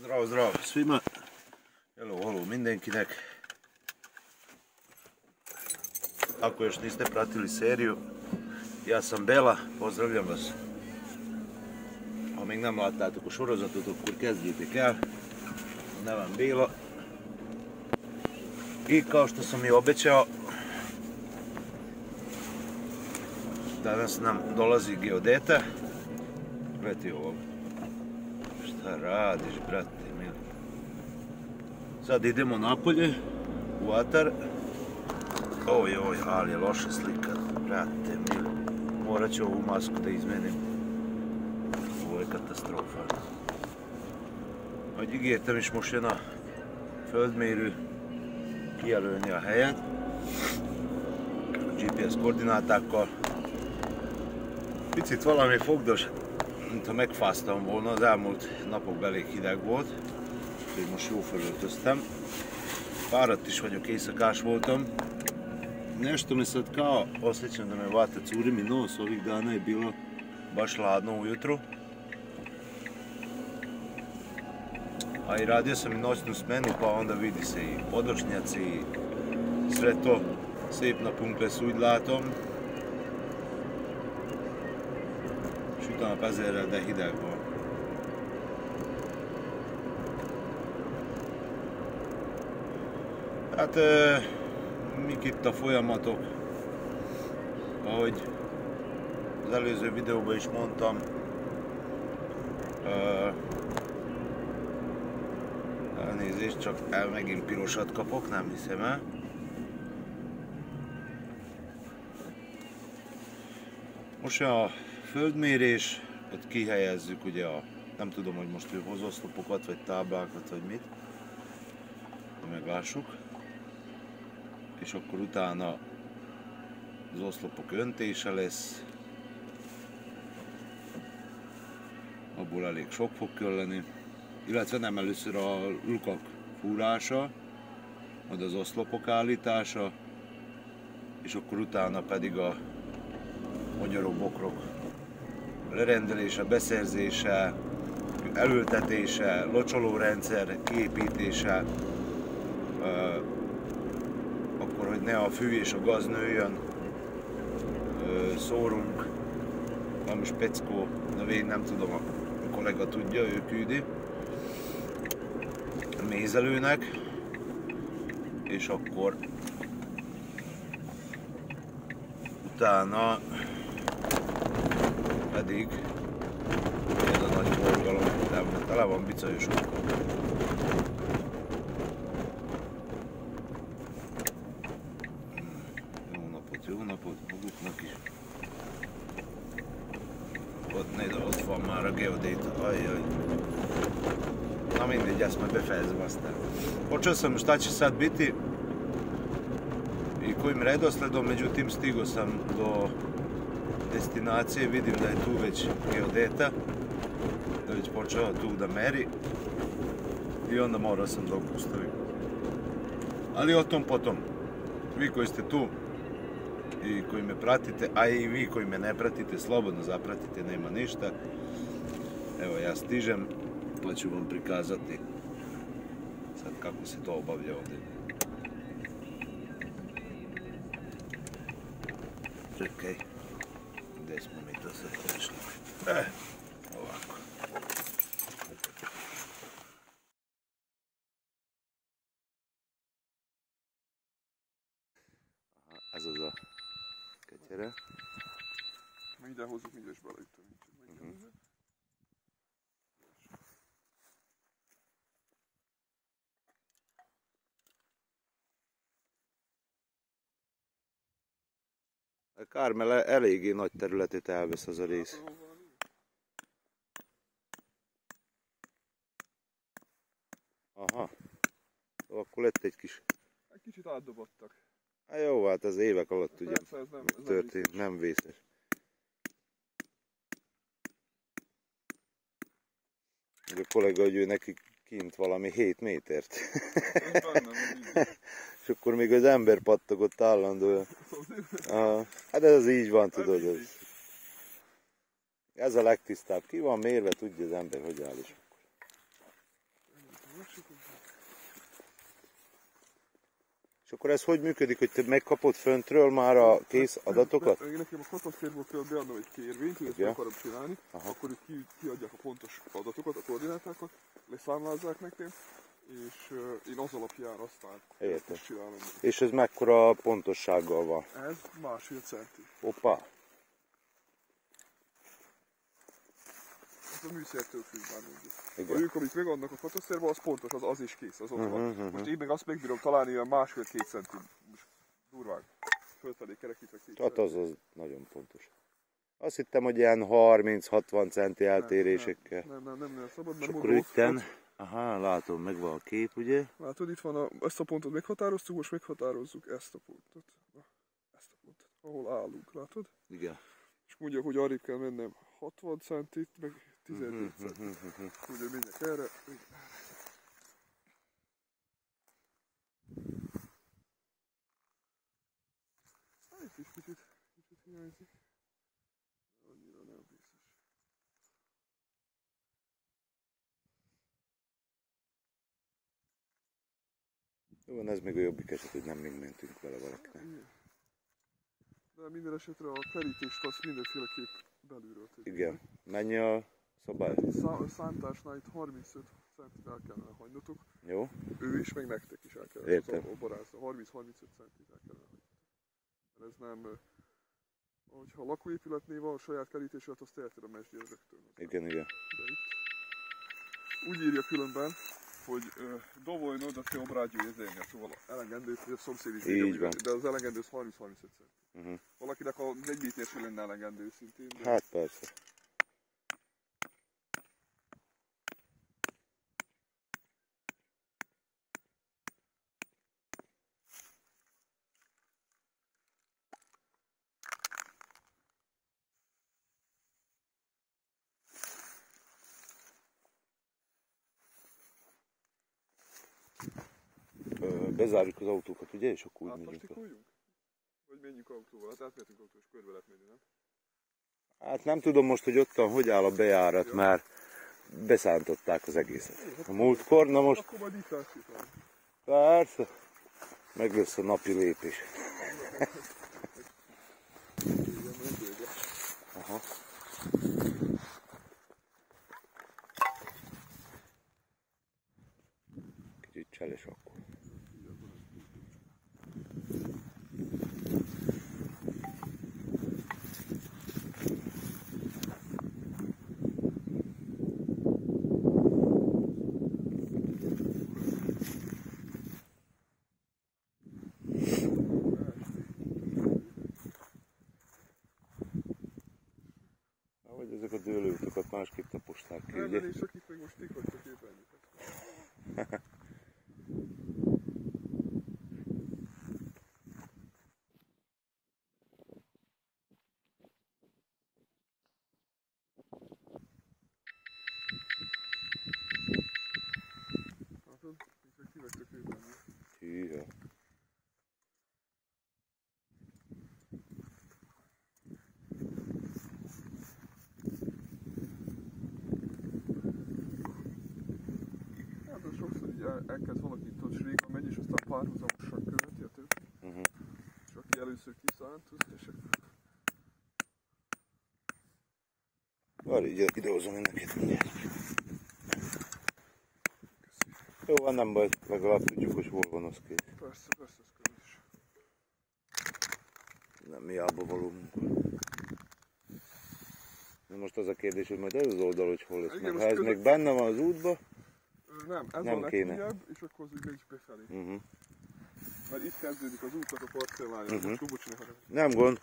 Zdravo svima. Hello mindenkinek. Ako još niste pratili seriju, ja sam Bela, pozdravljam vas. Ha még nem láttátok a sorozatot, akkor kezdjétek el, ne vam bilo. I kao što sam i obećao, danas nam dolazi geodeta. Gledajte ovo. Šta radiš, brate mili? Sad idemo napolje, u atar. Oj, ali je loša slika, brate mili. Morat ću ovu masku da izmenim. Ovo je katastrofa. Hogy ígértem is, most jön a földmérő kijelölni a helyet. GPS koordinátákkal. Picit valami fogdos, mintha megfáztam volna, az elmúlt napokban elég hideg volt, úgyhogy most jó fölöltöztem. Fáradt is vagyok, éjszakás voltam. Nešto me sad kao osjećam da me vata, curi mi nos, ovih dana je bilo baš hladno ujutro. A i radio sam i noćnu smenu, pa onda vidi se i podočnjaci i sve to szép napunk lesz, úgy látom. Süt a nap ezerrel, de hideg van. Hát mik itt a folyamatok? Ahogy az előző videóban is mondtam, elnézést, csak megint pirosat kapok, nem hiszem el. Most a földmérés, ott kihelyezzük ugye nem tudom, hogy most ő hoz oszlopokat, vagy táblákat, vagy mit, de meglássuk. És akkor utána az oszlopok öntése lesz, abból elég sok fog kelleni, illetve nem, először a lukak fúrása, majd az oszlopok állítása, és akkor utána pedig a magyarok, bokrok lerendelése, beszerzése, elültetése, locsolórendszer kiépítése, akkor, hogy ne a fű és a gaz nőjön, szórunk, valami speckó növény, nem tudom, a kollega tudja, ő küldi, mézelőnek, és akkor utána pedig ez a nagy forgalom, tele van bicajosokkal. Jó napot maguknak is. Ott van már a geodéta, ajjaj. Na mindegy, ezt majd befejezem aztán. Počeo sam šta će sad biti i kojim redosledom, međutim stigao sam do destinacije, vidim da je tu već geodeta, da je već počeo tu da meri i onda morao sam da opustavim. Ali o tom potom. Vi koji ste tu i koji me pratite, a i vi koji me ne pratite, slobodno zapratite, nema ništa. Evo ja stižem, pa ću vam prikazati sad kako se to obavlja ovdje. Čekaj, gdje smo mi to sad prešli? Ovako. Aha, ez az a ketyere. Mindjárt hozzuk, mindjárt is beleütöm. A Kármel eléggé nagy területet elvesz az a rész. Aha. Akkor lett egy kis... Egy kicsit átdobottak. Hát jó, hát az évek alatt ugye persze, ez nem történt, nem vészes. A kollega, hogy ő neki kint valami 7 métert. És akkor még az ember pattogott állandóan. Hát ez így van, tudod. Ez a legtisztább. Ki van mérve, tudja az ember, hogy áll is. És akkor ez hogy működik, hogy te megkapod föntről már a kész adatokat? Én nekem a katasztérból kell beadnom egy kérvényt, hogy ezt meg akarom csinálni, akkor itt kiadják a pontos adatokat, a koordinátákat, leszámlázzák nekem, és én az alapján aztán ezt csinálom. És ez mekkora pontossággal van? Ez 1,5 centi. Hoppá! Ez a műszertől függ már mindig. Ők, amit megadnak a katasztérba, az pontos, az is kész, az ott van. Most én meg azt megbírom találni olyan 1,5-2 centi. Most durván. Fölfelé kerekítve 2 Hát az nagyon pontos. Azt hittem, hogy ilyen 30-60 centi eltérésekkel. Nem szabad, mert akkor itten, aha, látom, megvan a kép, ugye? Látod, itt van, ezt a pontot meghatároztuk, most meghatározzuk ezt a pontot. Na, ezt a pontot, ahol állunk, látod? Igen. És mondja, hogy arrébb kell mennem 60 centit, meg 17 centit. Ugye menjek erre. Itt is kicsit hiányzik. Annyira nem biztos. Jó, van, ez még a jobbik eset, hogy nem mind mentünk vele valakinek. De minden esetre a kerítést azt mindenféleképp belülről tegyük. Igen. Mennyi a szabály? A szántásnál itt 35 centit el kellene hagynotok. Jó. Ő is, meg nektek is el kellene. Értem. A barázda 30-35 centit el kellene hagynotok. Mert ez nem... Hogyha lakóépületnél van a saját kerítéset, azt érted a mesdjél rögtön. Igen. De itt úgy írja különben, hogy dovoljnod a te obrágyú érzénye, szóval elengedő, hogy a szomszéd is írja, de az elengedő az 30-35 cent. Valakinek a 1 méter se lenne elengedő szintén. De... Hát persze. Bezárjuk az autókat, ugye? És akkor úgy megyünk. Vagy menjünk autóval? Hát átmehetünk autóval, és körbe lehet menni, nem? Hát nem tudom most, hogy ottan hogy áll a bejárat, mert beszántották az egészet. A múltkor, na most... Akkor majd itt átszítom. Persze. Meg lesz a napi lépés. Aha. Kicsit cseles akkor. Vagy ezek a dőlőutakat másképp taposták ki, ugye? Nem, és akik meg most tik vagytok éppen. Látod? Ki vagytok éppen. Hűha. Elkezd valaki itt ott régen megy, és aztán párhuzamosan követi a többi. És aki először kiszánt, és Várj, idehozom én neked mindjárt. Jó, van, nem baj, legalább tudjuk, hogy hol van az kész. Persze, az kevés. Nem hiába való munka. De most az a kérdés, hogy majd ez az oldal, hogy hol lesz. Meg, ha ez még benne van az útba, nem, ez nem a legkülönbözőbb, és akkor az úgy megy befelé. Mert itt kezdődik az útnak a parcellája. Nem gond.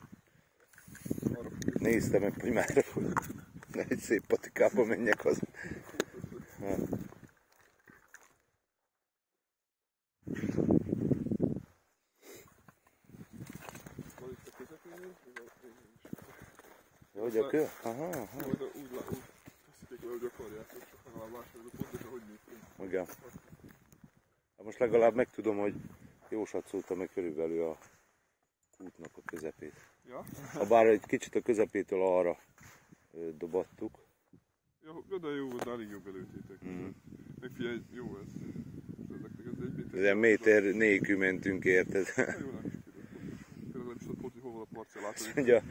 Néztem meg, hogy merre fog. Ne egy szép patikába menjek haza. Hogy a kő? Aha. Úgy teszitek le, hogy akarjátok, csak legalább lássuk, pontosan hogy néz ki. Igen. Most legalább megtudom, hogy jó satszoltam meg körülbelül a útnak a közepét. Ja? Habár egy kicsit a közepétől arra dobattuk. Ja, de jó, de elég jobb előttétek. Meg figyelj, jó ez. Ezeknek Ilyen méter nélkül mentünk, érted? Jó, nem is kérdez. Tényleg nem is tudod pont, hogy hol van a parcellát. Azt mondja,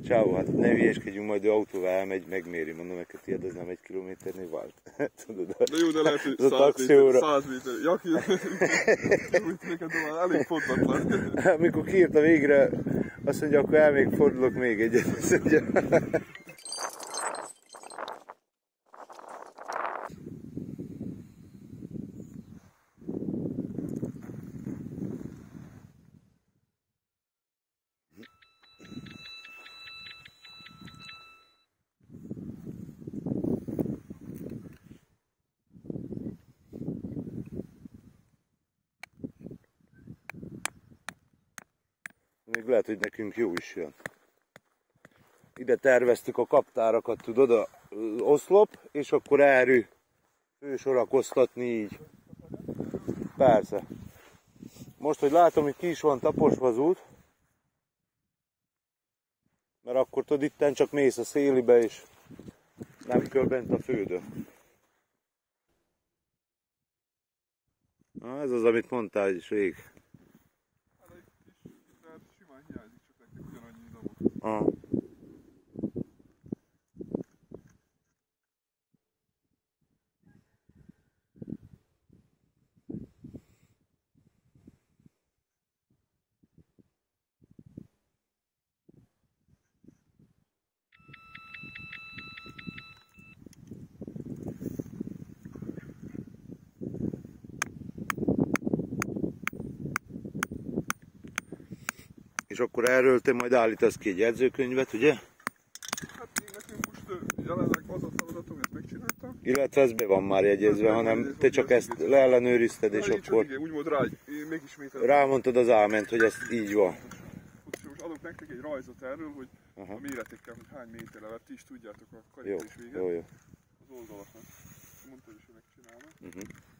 csávó, hát ne hülyéskedjünk, majd ő autóval elmegy, megméri. Mondom, neked tiéd, az nem 1 kilométernél vált. Tudod? De jó, de lehet, hogy 100 méter. Ja, kilométereket, de már elég fontatlan. Amikor kiírta végre, azt mondja, akkor elmég fordulok még egyet. Azt mondja. Még lehet, hogy nekünk jó is jön. Ide terveztük a kaptárakat, tudod, az oszlop, és akkor erő fősorakoztatni így. Persze. Most, hogy látom, hogy ki is van taposva az út, mert akkor tudod, itten csak mész a szélibe, és nem kell bent a földön. Na, ez az, amit mondtál is rég. Aha. És akkor erről te majd állítasz ki egy jegyzőkönyvet, ugye? Hát én nekünk most jelenleg az a feladatom, ezt megcsináltam. Illetve ez be van már jegyezve, hanem te csak ezt leellenőrizted, és akkor Igen, úgymond rá, én megismételtem. rámondtad az áment, hogy ez így van. Most adok nektek egy rajzot erről, hogy a méretekkel, hogy hány méterre, mert ti is tudjátok a Jó, karítés véget. jó. Az oldalaknak. Mondtad is, hogy megcsinálom.